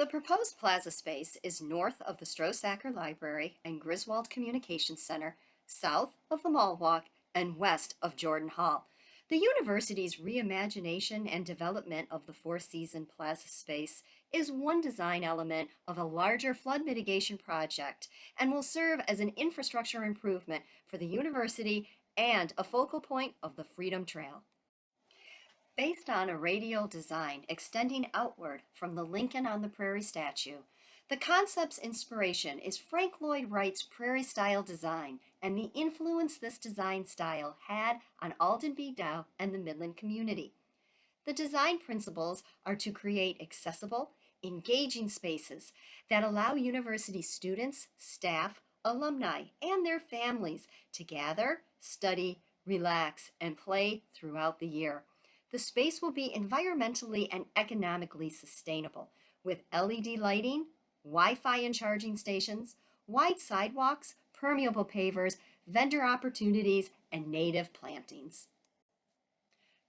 The proposed plaza space is north of the Strosacker Library and Griswold Communications Center, south of the Mall Walk, and west of Jordan Hall. The university's reimagination and development of the Four Season Plaza space is one design element of a larger flood mitigation project and will serve as an infrastructure improvement for the university and a focal point of the Freedom Trail. Based on a radial design extending outward from the Lincoln on the Prairie statue, the concept's inspiration is Frank Lloyd Wright's prairie-style design and the influence this design style had on Alden B. Dow and the Midland community. The design principles are to create accessible, engaging spaces that allow university students, staff, alumni, and their families to gather, study, relax, and play throughout the year. The space will be environmentally and economically sustainable with LED lighting, Wi-Fi and charging stations, wide sidewalks, permeable pavers, vendor opportunities, and native plantings.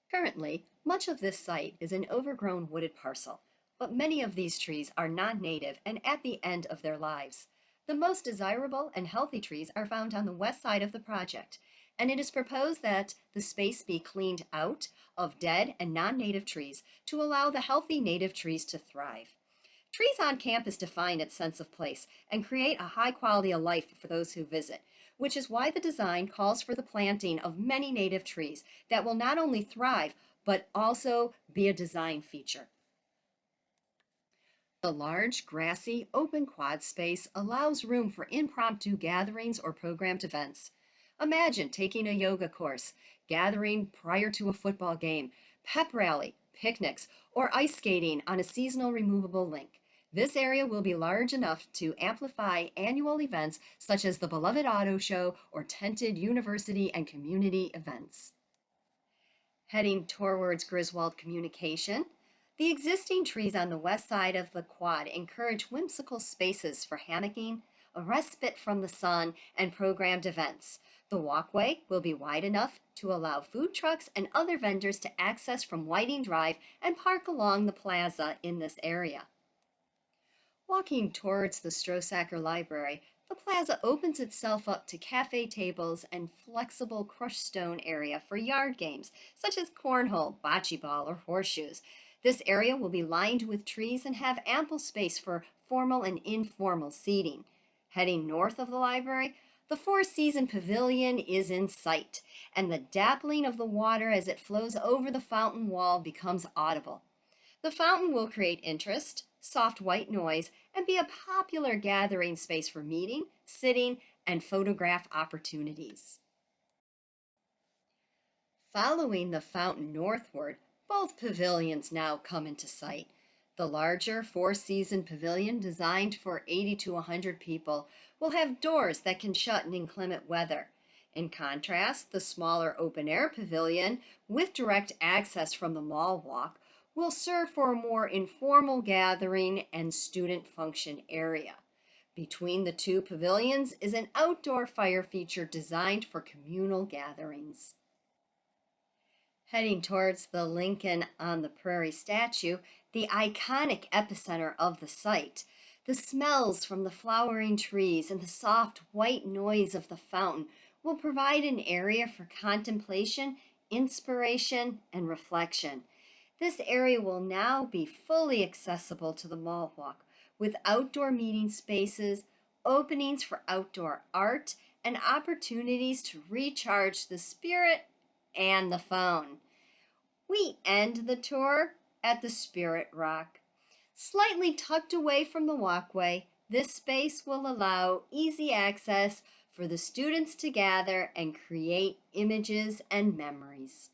Currently, much of this site is an overgrown wooded parcel, but many of these trees are non-native and at the end of their lives. The most desirable and healthy trees are found on the west side of the project, and it is proposed that the space be cleaned out of dead and non-native trees to allow the healthy native trees to thrive. Trees on campus define its sense of place and create a high quality of life for those who visit, which is why the design calls for the planting of many native trees that will not only thrive, but also be a design feature. The large, grassy, open quad space allows room for impromptu gatherings or programmed events. Imagine taking a yoga course, gathering prior to a football game, pep rally, picnics, or ice skating on a seasonal removable link. This area will be large enough to amplify annual events such as the beloved auto show or tented university and community events. Heading towards Griswold Communication, the existing trees on the west side of the quad encourage whimsical spaces for hammocking, a respite from the sun, and programmed events. The walkway will be wide enough to allow food trucks and other vendors to access from Whiting Drive and park along the plaza in this area. Walking towards the Strosacker Library, the plaza opens itself up to cafe tables and flexible crushed stone area for yard games, such as cornhole, bocce ball, or horseshoes. This area will be lined with trees and have ample space for formal and informal seating. Heading north of the library, the Four Season Pavilion is in sight, and the dappling of the water as it flows over the fountain wall becomes audible. The fountain will create interest, soft white noise, and be a popular gathering space for meeting, sitting, and photograph opportunities. Following the fountain northward, both pavilions now come into sight. The larger Four Season Pavilion, designed for 80 to 100 people, will have doors that can shut in inclement weather. In contrast, the smaller open-air pavilion, with direct access from the Mall Walk, will serve for a more informal gathering and student function area. Between the two pavilions is an outdoor fire feature designed for communal gatherings. Heading towards the Lincoln on the Prairie statue, the iconic epicenter of the site, the smells from the flowering trees and the soft white noise of the fountain will provide an area for contemplation, inspiration, and reflection. This area will now be fully accessible to the Mall Walk, with outdoor meeting spaces, openings for outdoor art, and opportunities to recharge the spirit and the phone. We end the tour at the Spirit Rock. Slightly tucked away from the walkway, this space will allow easy access for the students to gather and create images and memories.